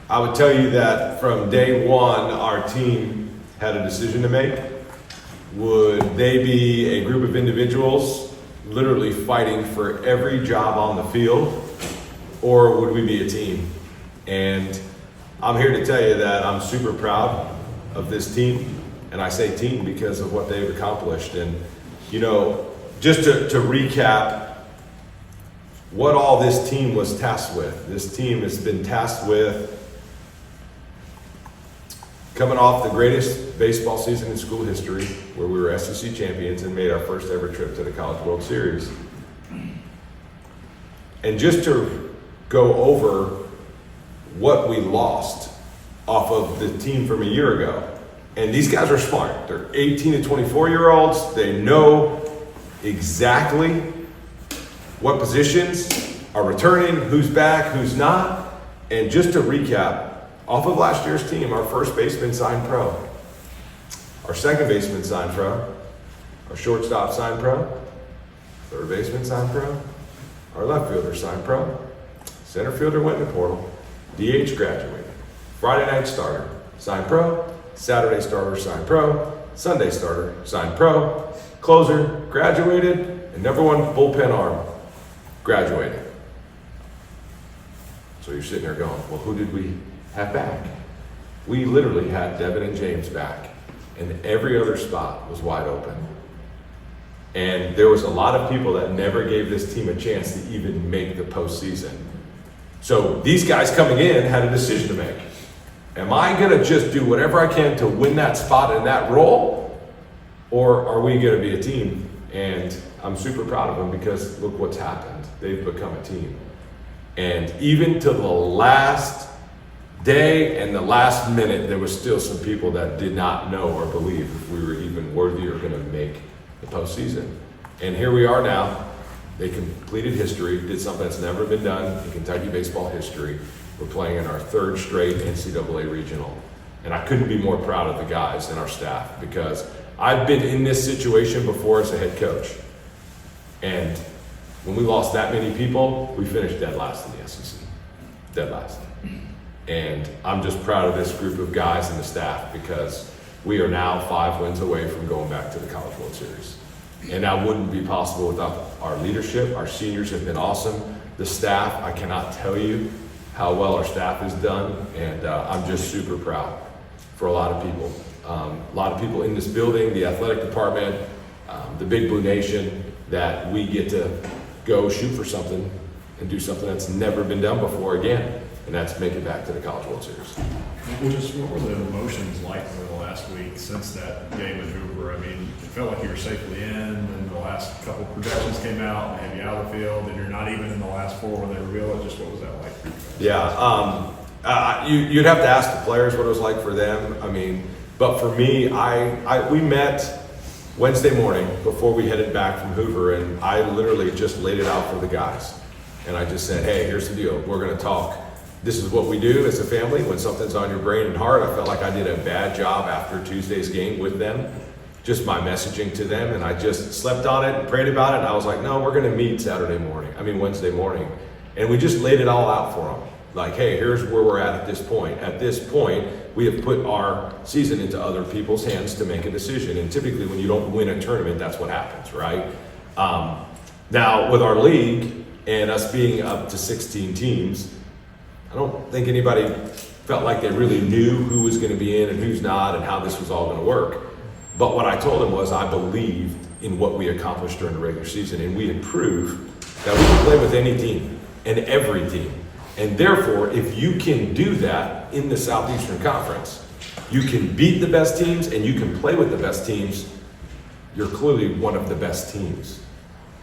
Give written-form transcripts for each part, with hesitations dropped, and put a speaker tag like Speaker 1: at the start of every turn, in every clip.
Speaker 1: I would tell you that from day one, our team had a decision to make. Would they be a group of individuals literally fighting for every job on the field, or would we be a team? And I'm here to tell you that I'm super proud of this team, and I say team because of what they've accomplished. And you know, just to recap what all this team was tasked with. This team has been tasked with coming off the greatest baseball season in school history, where we were SEC champions and made our first ever trip to the College World Series. And just to go over what we lost off of the team from a year ago. And these guys are smart. They're 18 to 24-year-olds. They know exactly what positions are returning, who's back, who's not. And just to recap, off of last year's team, our first baseman signed pro. Our second baseman signed pro. Our shortstop signed pro. Third baseman signed pro. Our left fielder signed pro. Center fielder went in the portal. DH graduated. Friday night starter signed pro. Saturday starter signed pro. Sunday starter signed pro. Closer graduated. And number one bullpen arm graduated. So you're sitting there going, well, who did we have back? We literally had Devin and James back, and every other spot was wide open. And there was a lot of people that never gave this team a chance to even make the postseason. So these guys coming in had a decision to make. Am I gonna just do whatever I can to win that spot in that role? Or are we gonna be a team? And I'm super proud of them because look what's happened. They've become a team. And even to the last day and the last minute, there was still some people that did not know or believe if we were even worthy or gonna make the postseason. And here we are now. They completed history, did something that's never been done in Kentucky baseball history. We're playing in our third straight NCAA regional. And I couldn't be more proud of the guys and our staff because I've been in this situation before as a head coach. And when we lost that many people, we finished dead last in the SEC. Dead last. And I'm just proud of this group of guys and the staff because we are now 5 wins away from going back to the College World Series. And that wouldn't be possible without our leadership. Our seniors have been awesome. The staff, I cannot tell you how well our staff has done. And I'm just super proud for a lot of people. A lot of people in this building, the athletic department, the Big Blue Nation, that we get to go shoot for something and do something that's never been done before again. And that's make it back to the College World Series.
Speaker 2: What were the emotions like over the last week since that game in Hoover? I mean, it felt like you were safely in, and the last couple projections came out and had you out of the field, and you're not even in the last four when they reveal it. Just what was that like for you guys?
Speaker 1: Yeah, you'd have to ask the players what it was like for them. I mean, but for me, we met Wednesday morning before we headed back from Hoover, and I literally just laid it out for the guys. And I just said, hey, here's the deal. We're going to talk. This is what we do as a family. When something's on your brain and heart, I felt like I did a bad job after Tuesday's game with them. Just my messaging to them, and I just slept on it and prayed about it. And I was like, no, we're going to meet Wednesday morning. And we just laid it all out for them. Like, hey, here's where we're at this point. At this point, we have put our season into other people's hands to make a decision. And typically when you don't win a tournament, that's what happens, right? Now, with our league and us being up to 16 teams, I don't think anybody felt like they really knew who was going to be in and who's not and how this was all going to work. But what I told them was I believed in what we accomplished during the regular season, and we had proved that we can play with any team and every team. And therefore, if you can do that in the Southeastern Conference, you can beat the best teams and you can play with the best teams, you're clearly one of the best teams.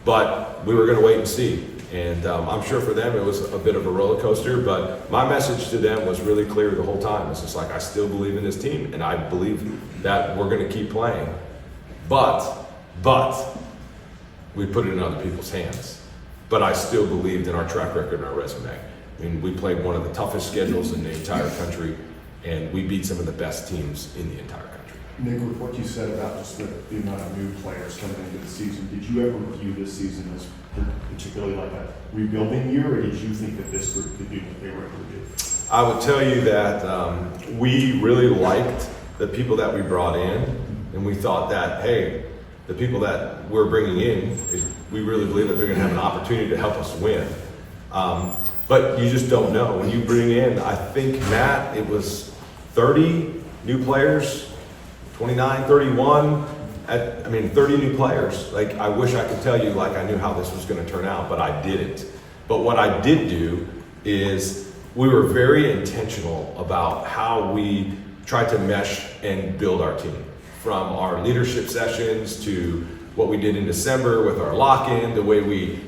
Speaker 1: But we were going to wait and see. And I'm sure for them it was a bit of a roller coaster, but my message to them was really clear the whole time. It's just like, I still believe in this team, and I believe that we're going to keep playing. But we put it in other people's hands. But I still believed in our track record and our resume. I mean, we played one of the toughest schedules in the entire country, and we beat some of the best teams in the entire country.
Speaker 3: Nick, with what you said about just the amount of new players coming into the season, did you ever view this season as particularly like a rebuilding year, or did you think that this group could do what they were able to do?
Speaker 1: I would tell you that we really liked the people that we brought in, and we thought that, hey, the people that we're bringing in, we really believe that they're going to have an opportunity to help us win. But you just don't know. When you bring in, I think, Matt, it was 30 new players, 29, 31. 30 new players. Like, I wish I could tell you like I knew how this was going to turn out, but I didn't. But what I did do is we were very intentional about how we tried to mesh and build our team. From our leadership sessions to what we did in December with our lock-in, the way we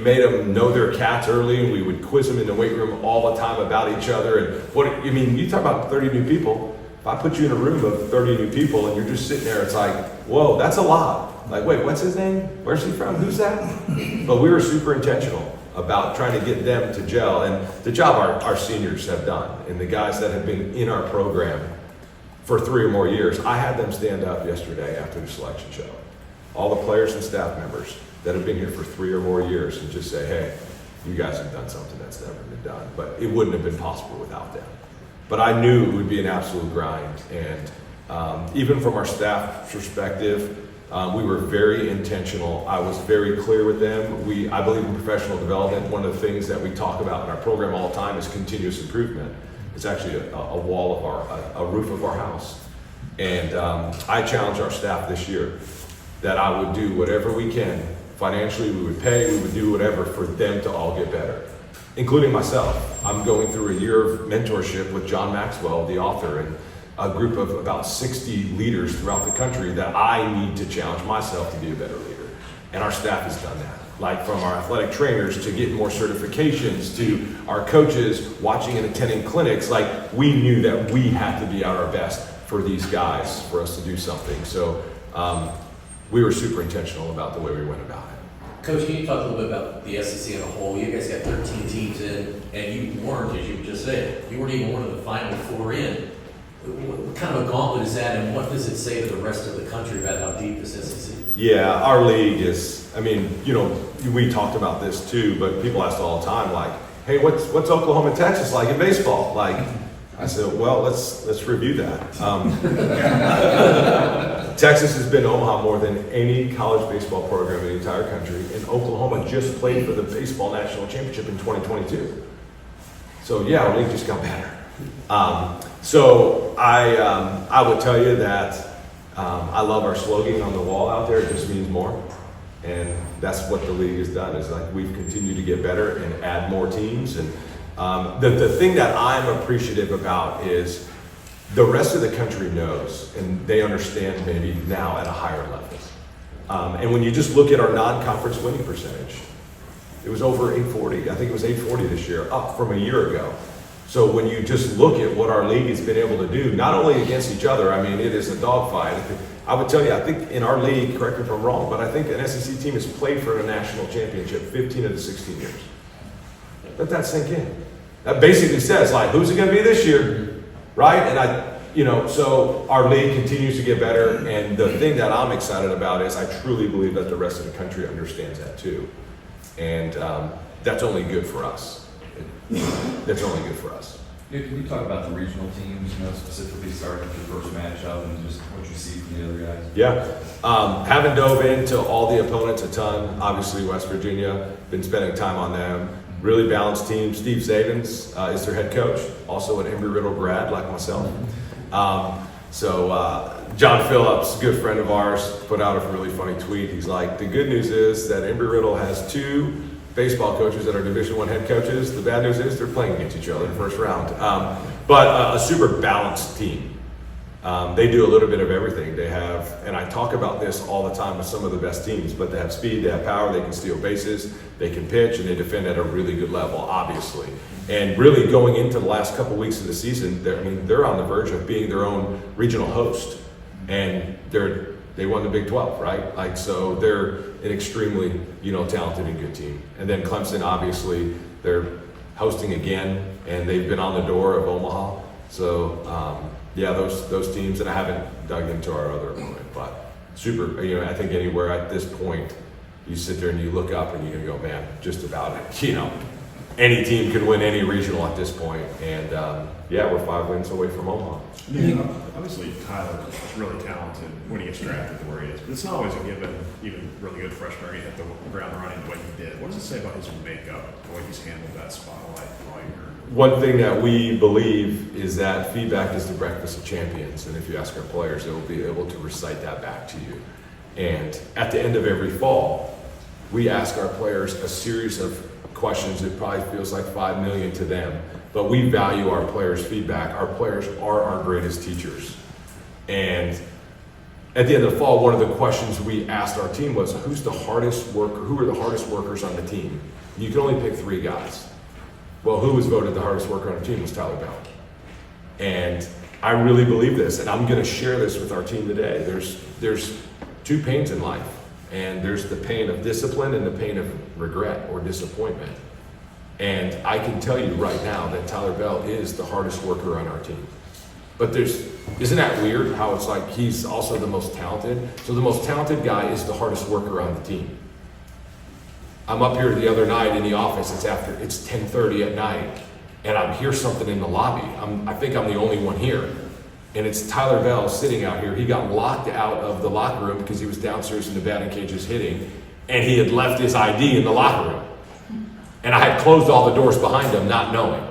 Speaker 1: made them know their cats early, and we would quiz them in the weight room all the time about each other. And you talk about 30 new people. If I put you in a room of 30 new people and you're just sitting there, it's like, whoa, that's a lot. Like, wait, what's his name? Where's he from? Who's that? But we were super intentional about trying to get them to gel. And the job our seniors have done, and the guys that have been in our program for 3 or more years, I had them stand up yesterday after the selection show. All the players and staff members that have been here for 3 or more years, and just say, hey, you guys have done something that's never been done. But it wouldn't have been possible without them. But I knew it would be an absolute grind. And even from our staff perspective, we were very intentional. I was very clear with them. I believe in professional development. One of the things that we talk about in our program all the time is continuous improvement. It's actually a roof of our house. And I challenged our staff this year that I would do whatever we can. Financially, we would pay, we would do whatever for them to all get better, including myself. I'm going through a year of mentorship with John Maxwell, the author, and a group of about 60 leaders throughout the country that I need to challenge myself to be a better leader. And our staff has done that. Like, from our athletic trainers to getting more certifications to our coaches watching and attending clinics. Like, we knew that we had to be at our best for these guys, for us to do something. So we were super intentional about the way we went about it.
Speaker 4: Coach, can you talk a little bit about the SEC as a whole? You guys got 13 teams in, and you weren't, as you just said, you weren't even one of the final 4 in. What kind of a gauntlet is that, and what does it say to the rest of the country about how deep this SEC is?
Speaker 1: Yeah, our league is, we talked about this too, but people ask all the time, like, hey, what's Oklahoma and Texas like in baseball? Like, I said, well, let's review that. Texas has been to Omaha more than any college baseball program in the entire country, and Oklahoma just played for the baseball national championship in 2022. So yeah, our league just got better. So I would tell you that I love our slogan on the wall out there. It just means more, and that's what the league has done. Is like we've continued to get better and add more teams. And the thing that I'm appreciative about is the rest of the country knows, and they understand maybe now at a higher level. And when you just look at our non-conference winning percentage, it was over 840. I think it was 840 this year, up from a year ago. So when you just look at what our league has been able to do, not only against each other, it is a dogfight. I would tell you, I think in our league, correct me if I'm wrong, but I think an SEC team has played for a national championship 15 of the 16 years. Let that sink in. That basically says, like, who's it going to be this year, right? And so our league continues to get better. And the thing that I'm excited about is I truly believe that the rest of the country understands that too. And that's only good for us. That's only good for us.
Speaker 5: Yeah, can you talk about the regional teams, specifically starting with your first matchup and just what you see from the other guys?
Speaker 1: Yeah. Haven't dove into all the opponents a ton. Obviously, West Virginia, been spending time on them. Really balanced team. Steve Zavins is their head coach, also an Embry-Riddle grad like myself. John Phillips, a good friend of ours, put out a really funny tweet. He's like, the good news is that Embry-Riddle has 2 baseball coaches that are Division I head coaches. The bad news is they're playing against each other in the first round. But a super balanced team. They do a little bit of everything. They have, and I talk about this all the time with some of the best teams, but they have speed, they have power, they can steal bases, they can pitch, and they defend at a really good level, obviously. And really going into the last couple weeks of the season, they're on the verge of being their own regional host. And they won the Big 12, right? So they're an extremely, talented and good team. And then Clemson, obviously, they're hosting again, and they've been on the door of Omaha. So, those teams, and I haven't dug into our other opponent, but super, I think anywhere at this point, you sit there and you look up and you can go, man, just about it, any team can win any regional at this point. And yeah, we're 5 wins away from Omaha.
Speaker 2: Yeah, obviously Tyler is really talented when he gets drafted to where he is, but it's not always a given, even really good freshman, he hit the ground running the way he did. What does it say about his makeup, the way he's handled that spotlight all year?
Speaker 1: One thing that we believe is that feedback is the breakfast of champions. And if you ask our players, they will be able to recite that back to you. And at the end of every fall, we ask our players a series of questions. It probably feels like 5 million to them, but we value our players' feedback. Our players are our greatest teachers. And at the end of the fall, one of the questions we asked our team was, who are the hardest workers on the team? You can only pick 3 guys. Well, who was voted the hardest worker on the team was Tyler Bell. And I really believe this, and I'm gonna share this with our team today. There's 2 pains in life, and there's the pain of discipline and the pain of regret or disappointment. And I can tell you right now that Tyler Bell is the hardest worker on our team. But isn't that weird how it's like he's also the most talented? So the most talented guy is the hardest worker on the team. I'm up here the other night in the office, it's 10:30 at night, and I hear something in the lobby. I think I'm the only one here. And it's Tyler Bell sitting out here. He got locked out of the locker room because he was downstairs in the batting cages hitting, and he had left his ID in the locker room. And I had closed all the doors behind him, not knowing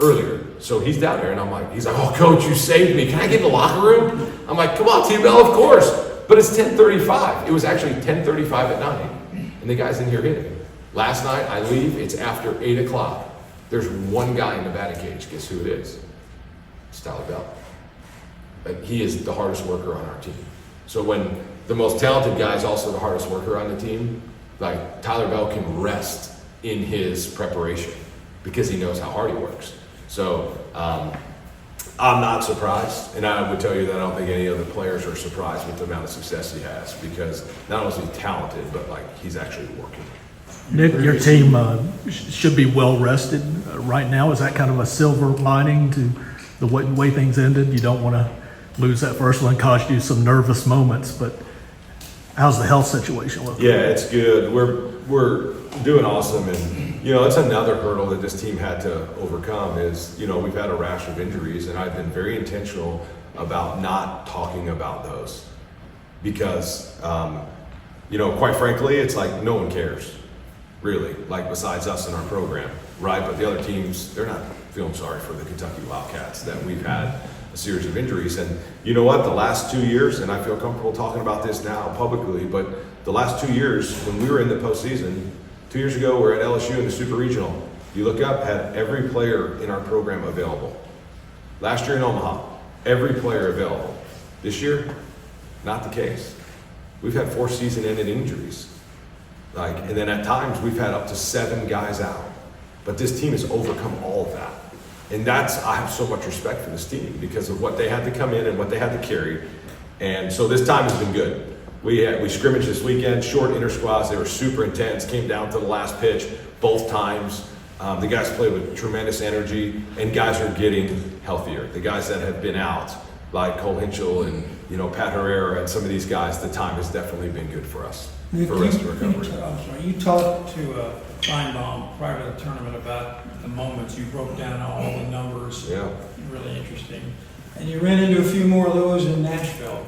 Speaker 1: earlier. So he's down there, and he's like, oh, coach, you saved me. Can I get in the locker room? I'm like, come on, T-Bell, of course. But it's 10:35. It was actually 10:35 at night, and the guy's in here hitting. Last night, I leave, it's after 8 o'clock. There's one guy in the batting cage. Guess who it is? It's Tyler Bell. Like, he is the hardest worker on our team. So when the most talented guy is also the hardest worker on the team, like Tyler Bell can rest in his preparation because he knows how hard he works. So I'm not surprised, and I would tell you that I don't think any other players are surprised with the amount of success he has, because not only is he talented, but like he's actually working.
Speaker 6: Nick, your team should be well rested right now. Is that kind of a silver lining to the way things ended? You don't want to lose that first one, caused you some nervous moments, but how's the health situation looking?
Speaker 1: Yeah, it's good. We're doing awesome, and it's another hurdle that this team had to overcome is, we've had a rash of injuries, and I've been very intentional about not talking about those because, quite frankly, it's like no one cares, really, like besides us in our program, right? But the other teams, they're not feeling sorry for the Kentucky Wildcats that we've had a series of injuries. And you know what, the last 2 years, and I feel comfortable talking about this now publicly, but the last 2 years when we were in the postseason, 2 years ago, we're at LSU in the Super Regional. You look up, had every player in our program available. Last year in Omaha, every player available. This year, not the case. We've had 4 season-ending injuries. And then at times, we've had up to 7 guys out. But this team has overcome all of that. And I have so much respect for this team because of what they had to come in and what they had to carry. And so this time has been good. We scrimmaged this weekend, short inter squads. They were super intense, came down to the last pitch both times. The guys played with tremendous energy, and guys are getting healthier. The guys that have been out, like Cole Hinchell and Pat Herrera and some of these guys, the time has definitely been good for us for rest and recovery.
Speaker 7: You talked to Kleinbaum prior to the tournament about the moments. You broke down all the numbers.
Speaker 1: Yeah.
Speaker 7: Really interesting. And you ran into a few more of those in Nashville.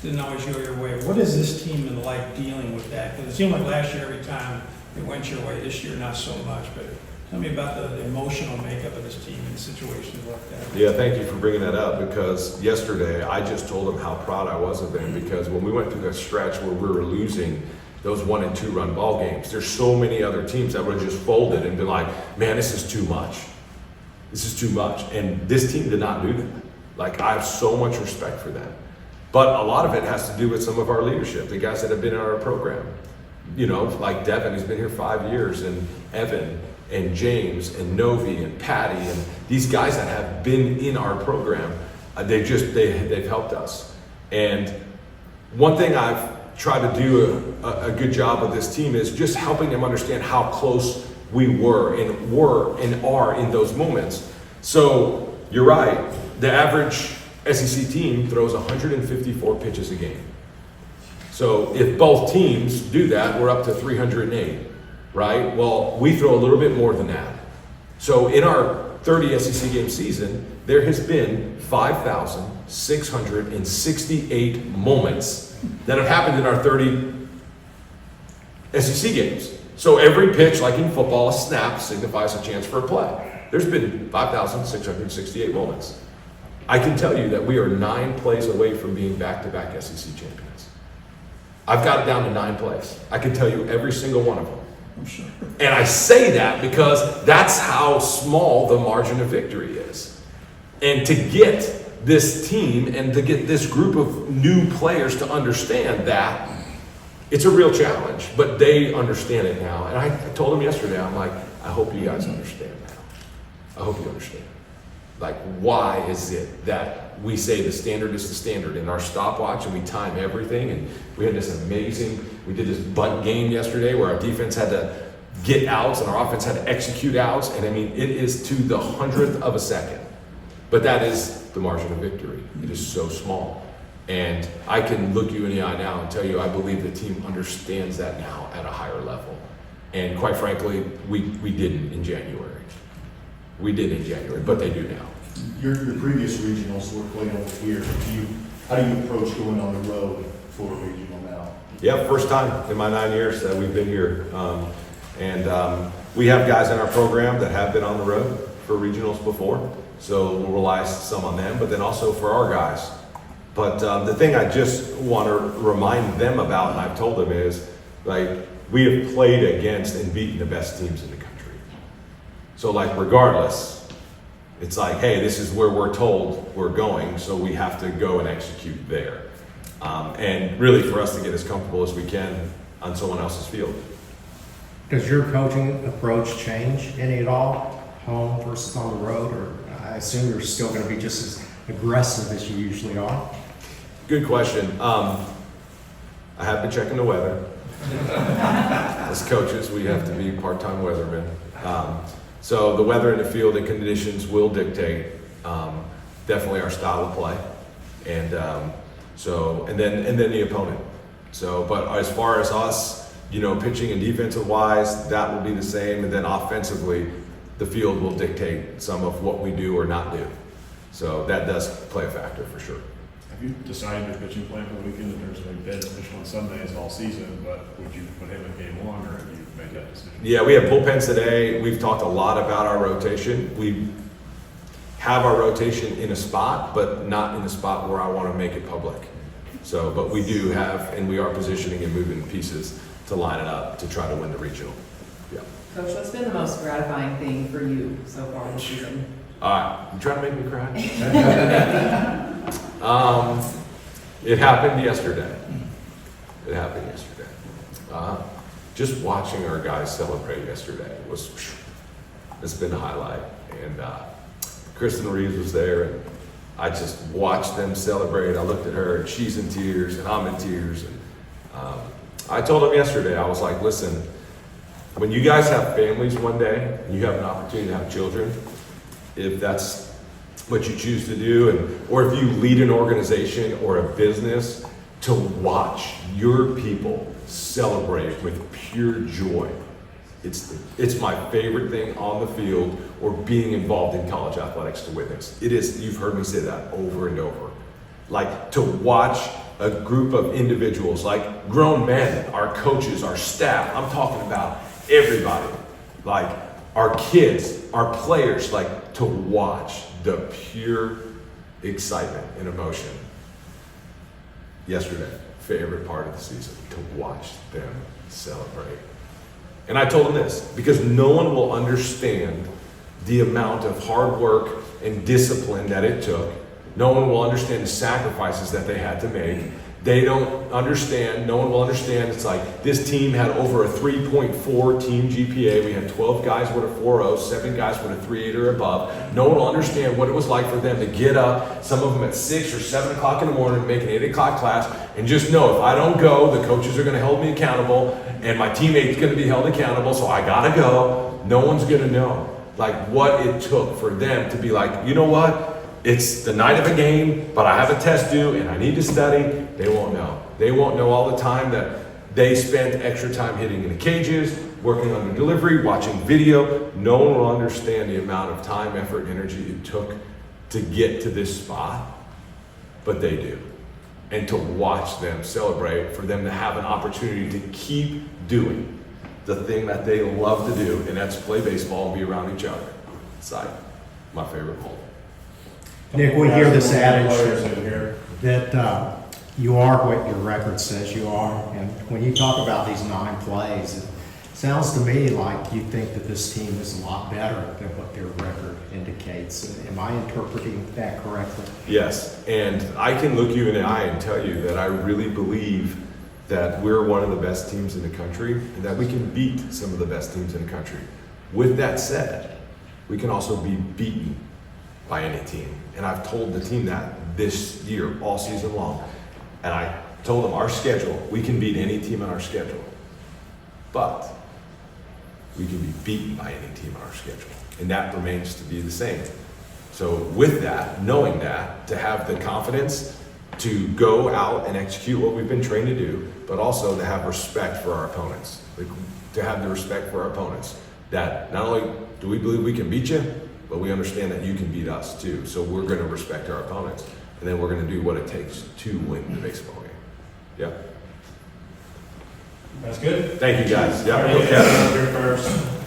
Speaker 7: Didn't always go your way. What is this team been like dealing with that? Because it seemed like last year every time it went your way. This year not so much. But tell me about the emotional makeup of this team in situations like that.
Speaker 1: Yeah, thank you for bringing that up, because yesterday I just told them how proud I was of them, because when we went through that stretch where we were losing those 1- and 2-run ball games, there's so many other teams that would have just folded and been like, man, this is too much. This is too much. And this team did not do that. Like, I have so much respect for them. But a lot of it has to do with some of our leadership, the guys that have been in our program. Like Devin, who's been here 5 years, and Evan, and James, and Novi, and Patty, and these guys that have been in our program, they've helped us. And one thing I've tried to do a good job with this team is just helping them understand how close we were and are in those moments. So you're right, the average SEC team throws 154 pitches a game. So if both teams do that, we're up to 308. right? Well, we throw a little bit more than that. So in our 30 SEC game season, there has been 5,668 moments that have happened in our 30 SEC games. So every pitch, like in football, a snap signifies a chance for a play. There's been 5,668 moments. I can tell you that we are 9 plays away from being back-to-back SEC champions. I've got it down to 9 plays. I can tell you every single one of them.
Speaker 7: I'm sure.
Speaker 1: And I say that because that's how small the margin of victory is. And to get this team and to get this group of new players to understand that, it's a real challenge, but they understand it now. And I told them yesterday, I'm like, I hope you guys understand now. I hope you understand. Like, why is it that we say the standard is the standard in our stopwatch and we time everything? And we had this we did this bunt game yesterday where our defense had to get outs and our offense had to execute outs. And I mean, it is to the 100th of a second. But that is the margin of victory. It is so small. And I can look you in the eye now and tell you I believe the team understands that now at a higher level. And quite frankly, we didn't in January. We did in January, but they do now.
Speaker 3: Your previous regionals were played over here. How do you approach going on the road for a regional now?
Speaker 1: Yeah, first time in my 9 years that we've been here. We have guys in our program that have been on the road for regionals before, so we'll rely some on them, but then also for our guys. But the thing I just want to remind them about, and I've told them, is like we have played against and beaten the best teams in the country. So like regardless, it's like, hey, this is where we're told we're going, so we have to go and execute there. And really for us to get as comfortable as we can on someone else's field.
Speaker 8: Does your coaching approach change any at all, home versus on the road? Or I assume you're still going to be just as aggressive as you usually are?
Speaker 1: Good question. I have been checking the weather. As coaches, we have to be part-time weathermen. So the weather in the field and conditions will dictate definitely our style of play, and then the opponent. So, but as far as us, pitching and defensive wise, that will be the same, and then offensively, the field will dictate some of what we do or not do. So that does play a factor for sure.
Speaker 2: Have you decided your pitching plan for the weekend? There's a bit of pitch on Sundays all season, but would you put him in game 1, or have you made that decision?
Speaker 1: Yeah, we have bullpens today. We've talked a lot about our rotation. We have our rotation in a spot, but not in the spot where I want to make it public. So, but we do have, and we are positioning and moving pieces to line it up to try to win the regional. Yeah.
Speaker 9: Coach, what's been the most gratifying thing for you so far this season?
Speaker 1: All right, you trying to make me cry? It happened yesterday. Just watching our guys celebrate yesterday it's been a highlight. And Kristen Reeves was there, and I just watched them celebrate. I looked at her, and she's in tears, and I'm in tears. And I told them yesterday, I was like, listen, when you guys have families one day, and you have an opportunity to have children, if that's what you choose to do, or if you lead an organization or a business, to watch your people celebrate with pure joy. It's my favorite thing on the field or being involved in college athletics to witness. It is, you've heard me say that over and over. Like to watch a group of individuals, like grown men, our coaches, our staff, I'm talking about everybody, like our kids, our players, like to watch the pure excitement and emotion. Yesterday, favorite part of the season, to watch them celebrate. And I told them this, because no one will understand the amount of hard work and discipline that it took. No one will understand the sacrifices that they had to make. They don't understand, no one will understand. It's like this team had over a 3.4 team GPA. We had 12 guys with a 4.0, 7 guys with a 3.8 or above. No one will understand what it was like for them to get up, some of them at 6 or 7 o'clock in the morning, make an 8 o'clock class, and just know if I don't go, the coaches are going to hold me accountable, and my teammate's going to be held accountable, so I got to go. No one's going to know like what it took for them to be like, you know what? It's the night of a game, but I have a test due and I need to study. They won't know. They won't know all the time that they spent extra time hitting in the cages, working on the delivery, watching video. No one will understand the amount of time, effort, and energy it took to get to this spot, but they do. And to watch them celebrate, for them to have an opportunity to keep doing the thing that they love to do, and that's play baseball and be around each other. It's like my favorite moment.
Speaker 8: Nick, we hear this
Speaker 2: Players
Speaker 8: adage
Speaker 2: in here.
Speaker 8: that you are what your record says you are. And when you talk about these 9 plays, it sounds to me like you think that this team is a lot better than what their record indicates. Am I interpreting that correctly?
Speaker 1: Yes, and I can look you in the eye and tell you that I really believe that we're one of the best teams in the country and that we can beat some of the best teams in the country. With that said, we can also be beaten by any team. And I've told the team that this year, all season long. And I told them our schedule, we can beat any team on our schedule. But we can be beaten by any team on our schedule. And that remains to be the same. So with that, knowing that, to have the confidence to go out and execute what we've been trained to do, but also to have respect for our opponents. Like, to have the respect for our opponents. That not only do we believe we can beat you, but we understand that you can beat us too. So we're going to respect our opponents. And then we're going to do what it takes to win the baseball game. Yep.
Speaker 2: That's good.
Speaker 1: Thank you guys. Yep.
Speaker 2: All right,
Speaker 1: Okay.
Speaker 2: Here first.